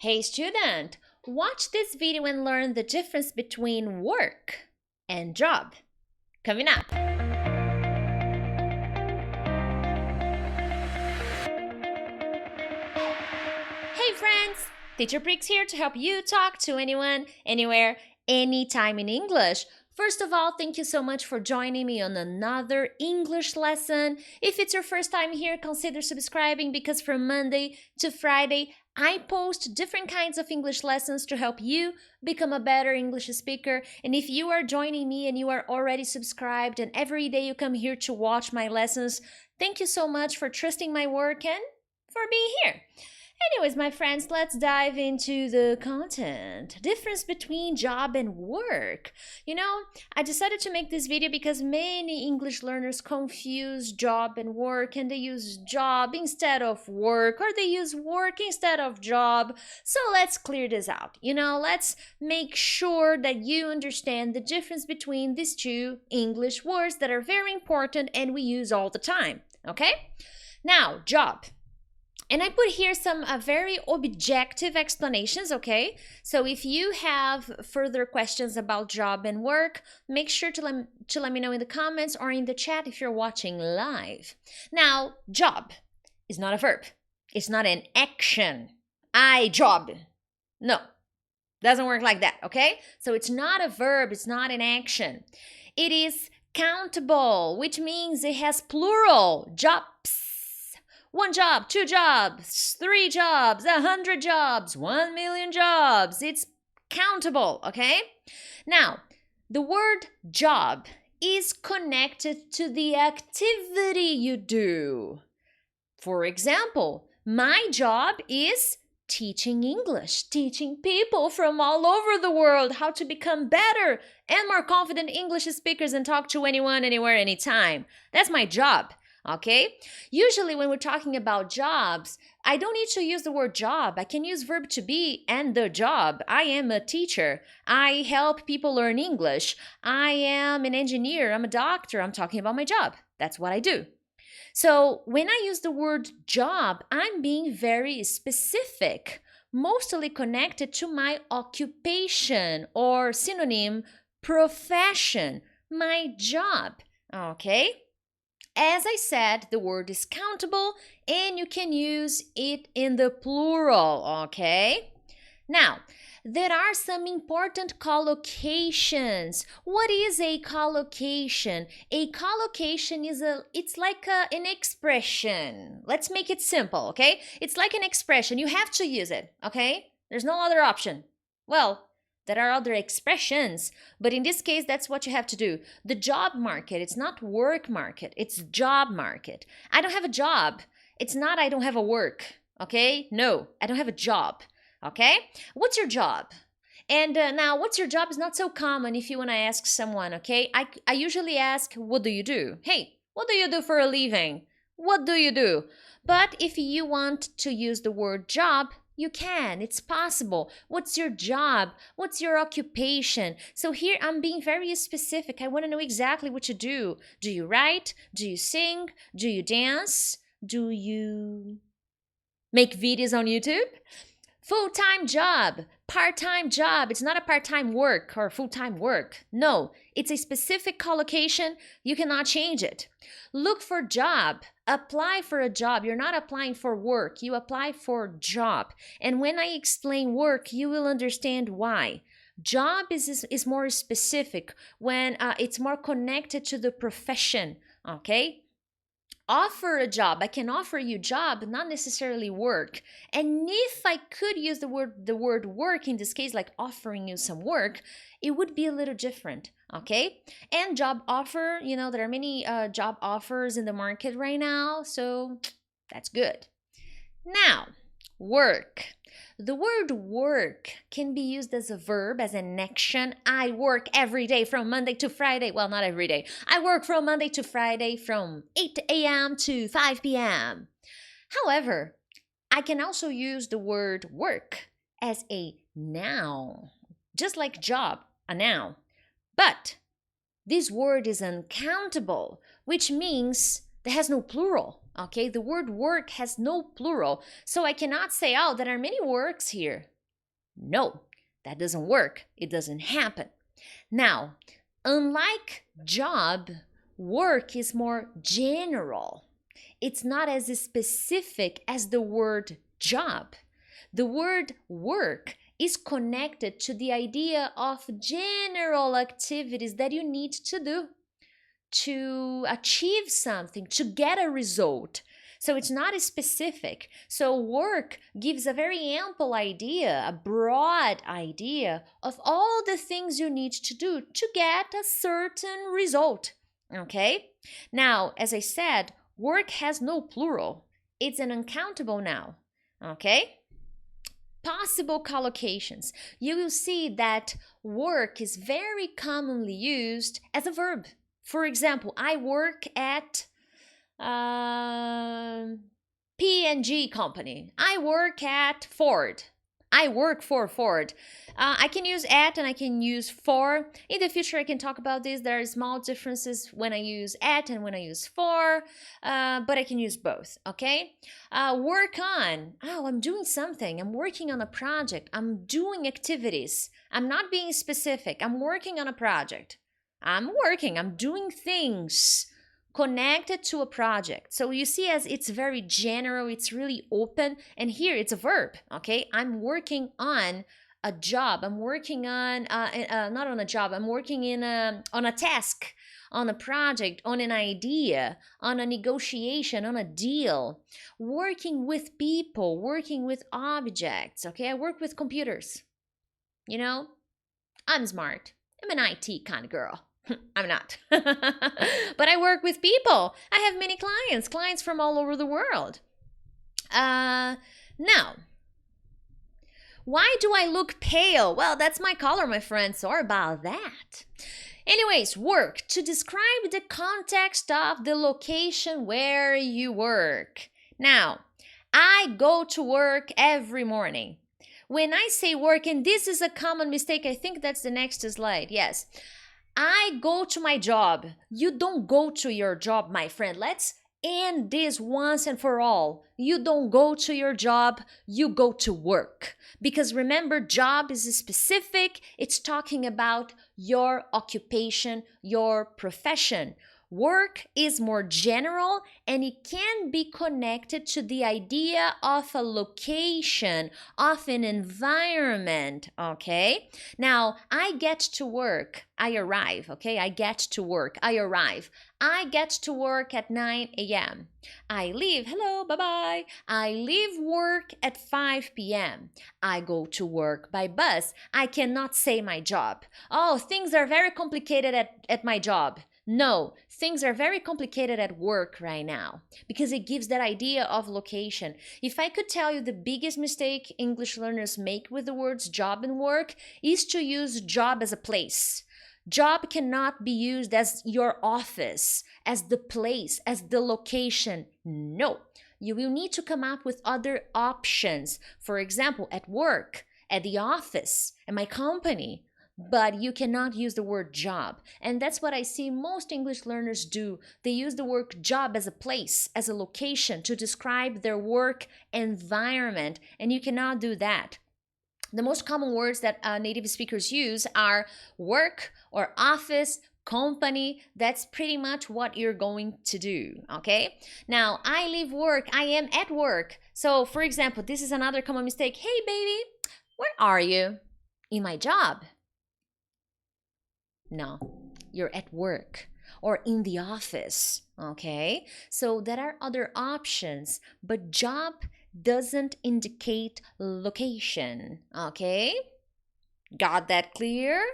Hey student, watch this video and learn the difference between work and job. Coming up. Hey friends, Teacher BAIXE here to help you talk to anyone, anywhere, anytime in English. First of all, thank you so much for joining me on another English lesson. If it's your first time here, consider subscribing because from Monday to Friday, I post different kinds of English lessons to help you become a better English speaker. And if you are joining me and you are already subscribed and every day you come here to watch my lessons, thank you so much for trusting my work and for being here. Anyways, my friends, let's dive into the content. Difference between job and work. You know, I decided to make this video because many English learners confuse job and work, and they use job instead of work, or they use work instead of job. So let's clear this out. You know, let's make sure that you understand the difference between these two English words that are very important and we use all the time. Okay? Now, job. And I put here some very objective explanations, okay? So if you have further questions about job and work, make sure to let me know in the comments or in the chat if you're watching live. Now, job is not a verb. It's not an action. I job. No, doesn't work like that, okay? So it's not a verb. It's not an action. It is countable, which means it has plural, jobs. 1 job, 2 jobs, 3 jobs, 100 jobs, 1 million jobs. It's countable, okay? Now, the word job is connected to the activity you do. For example, my job is teaching English, teaching people from all over the world how to become better and more confident English speakers and talk to anyone, anywhere, anytime. That's my job. Okay? Usually when we're talking about jobs, I don't need to use the word job. I can use verb to be and the job. I am a teacher. I help people learn English. I am an engineer. I'm a doctor. I'm talking about my job. That's what I do. So when I use the word job, I'm being very specific, mostly connected to my occupation or synonym, profession, my job. Okay? As I said, the word is countable and you can use it in the plural, okay? Now, there are some important collocations. What is a collocation? A collocation is it's like an expression. Let's make it simple, okay? It's like an expression. You have to use it, okay? There's no other option. Well, there are other expressions, but in this case, that's what you have to do. The job market, it's not work market, it's job market. I don't have a job. It's not I don't have a work, okay? No, I don't have a job, okay? What's your job? And now, what's your job is not so common if you want to ask someone, okay? I usually ask, what do you do? Hey, what do you do for a living? What do you do? But if you want to use the word job, you can, it's possible. What's your job? What's your occupation? So here I'm being very specific. I want to know exactly what you do. Do you write? Do you sing? Do you dance? Do you make videos on YouTube? Full-time job, part-time job. It's not a part-time work or full-time work. No, it's a specific collocation. You cannot change it. Look for job. Apply for a job. You're not applying for work. You apply for job. And when I explain work, you will understand why. Job is more specific when it's more connected to the profession, okay? Offer a job. I can offer you job, not necessarily work. And if I could use the word work in this case, like offering you some work, it would be a little different, okay? And job offer, you know, there are many job offers in the market right now, so that's good. Now, work. The word work can be used as a verb, as an action. I work every day from Monday to Friday. Well, not every day. I work from Monday to Friday from 8 a.m. to 5 p.m. However, I can also use the word work as a noun, just like job, a noun. But this word is uncountable, which means there has no plural. Okay, the word work has no plural, so I cannot say, oh, there are many works here. No, that doesn't work. It doesn't happen. Now, unlike job, work is more general. It's not as specific as the word job. The word work is connected to the idea of general activities that you need to do to achieve something, to get a result. So it's not specific. So work gives a very ample idea, a broad idea of all the things you need to do to get a certain result. Okay? Now, as I said, work has no plural. It's an uncountable noun. Okay? Possible collocations. You will see that work is very commonly used as a verb. For example, I work at P&G company. I work at Ford. I work for Ford. I can use at and I can use for. In the future, I can talk about this. There are small differences when I use at and when I use for, but I can use both, okay? Work on. Oh, I'm doing something. I'm working on a project. I'm doing activities. I'm not being specific. I'm working on a project. I'm doing things connected to a project. So you see, as it's very general, it's really open, and here it's a verb, okay? I'm working on a job. I'm working on, not on a job, I'm working on a task, on a project, on an idea, on a negotiation, on a deal, working with people, working with objects, okay? I work with computers, you know? I'm smart. I'm an IT kind of girl. I'm not. But I work with people. I have many clients from all over the world. Now, why do I look pale? Well, that's my color, my friend. Sorry about that. Anyways, work, to describe the context of the location where you work. Now, I go to work every morning. When I say work, and this is a common mistake, I think that's the next slide. Yes. I go to my job. You don't go to your job, my friend. Let's end this once and for all. You don't go to your job, you go to work. Because remember, job is specific. It's talking about your occupation, your profession. Work is more general and it can be connected to the idea of a location, of an environment, okay? Now, I get to work, I arrive, okay? I get to work, I arrive. I get to work at 9 a.m. I leave, hello, bye-bye. I leave work at 5 p.m. I go to work by bus. I cannot say my job. Oh, things are very complicated at my job. No, things are very complicated at work right now because it gives that idea of location. If I could tell you the biggest mistake English learners make with the words job and work is to use job as a place. Job cannot be used as your office, as the place, as the location. No, you will need to come up with other options. For example, at work, at the office, at my company. But you cannot use the word job. And that's what I see most English learners do. They use the word job as a place, as a location to describe their work environment. And you cannot do that. The most common words that native speakers use are work or office, company. That's pretty much what you're going to do, okay? Now, I leave work. I am at work. So, for example, this is another common mistake. Hey, baby, where are you? In my job. No, you're at work or in the office, okay? So there are other options, but job doesn't indicate location, okay? Got that clear?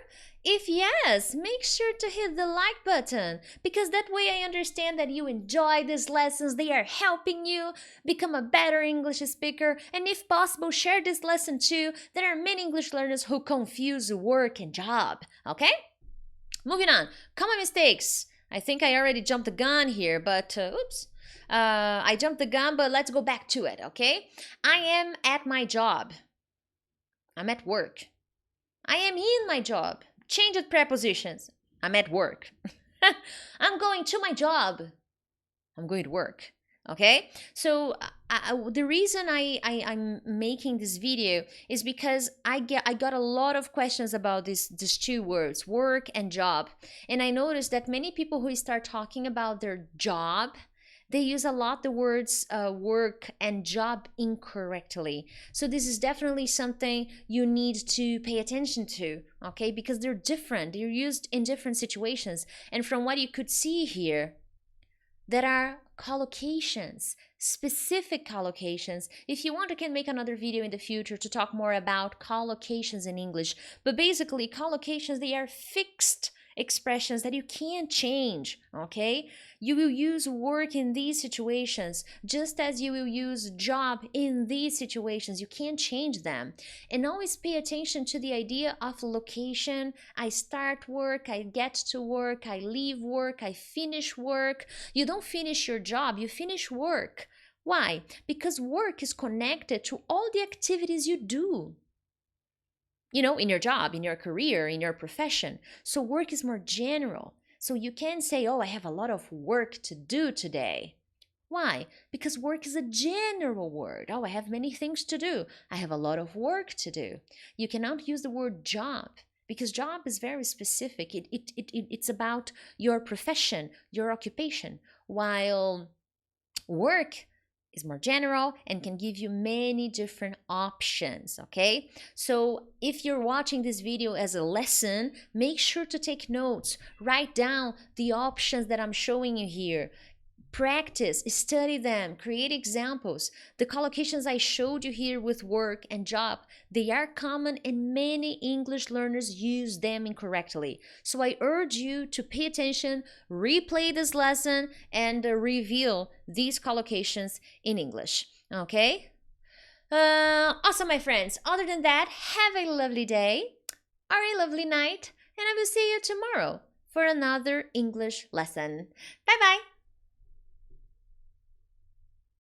If yes, make sure to hit the like button because that way I understand that you enjoy these lessons. They are helping you become a better English speaker. And if possible, share this lesson too. There are many English learners who confuse work and job, okay? Moving on, common mistakes. I think I already jumped the gun here, but oops. I jumped the gun, but let's go back to it, okay? I am at my job. I'm at work. I am in my job. Changed prepositions. I'm at work. I'm going to my job. I'm going to work, okay? So the reason I'm making this video is because I got a lot of questions about these two words, work and job. And I noticed that many people who start talking about their job, they use a lot the words work and job incorrectly. So this is definitely something you need to pay attention to, okay? Because they're different. They're used in different situations. And from what you could see here, there are collocations, specific collocations. If you want, I can make another video in the future to talk more about collocations in English. But basically, collocations, they are fixed expressions that you can't change, okay? You will use work in these situations just as you will use job in these situations. You can't change them. And always pay attention to the idea of location. I start work, I get to work, I leave work, I finish work. You don't finish your job, you finish work. Why? Because work is connected to all the activities you do, you know, in your job, in your career, in your profession. So work is more general. So you can say, oh, I have a lot of work to do today. Why? Because work is a general word. Oh, I have many things to do. I have a lot of work to do. You cannot use the word job because job is very specific. It's about your profession, your occupation, while work is more general and can give you many different options, okay? So if you're watching this video as a lesson, make sure to take notes. Write down the options that I'm showing you here. Practice, study them, create examples. The collocations I showed you here with work and job, they are common and many English learners use them incorrectly. So I urge you to pay attention, replay this lesson, and review these collocations in English. Okay? Awesome, my friends. Other than that, have a lovely day or a lovely night, and I will see you tomorrow for another English lesson. Bye-bye.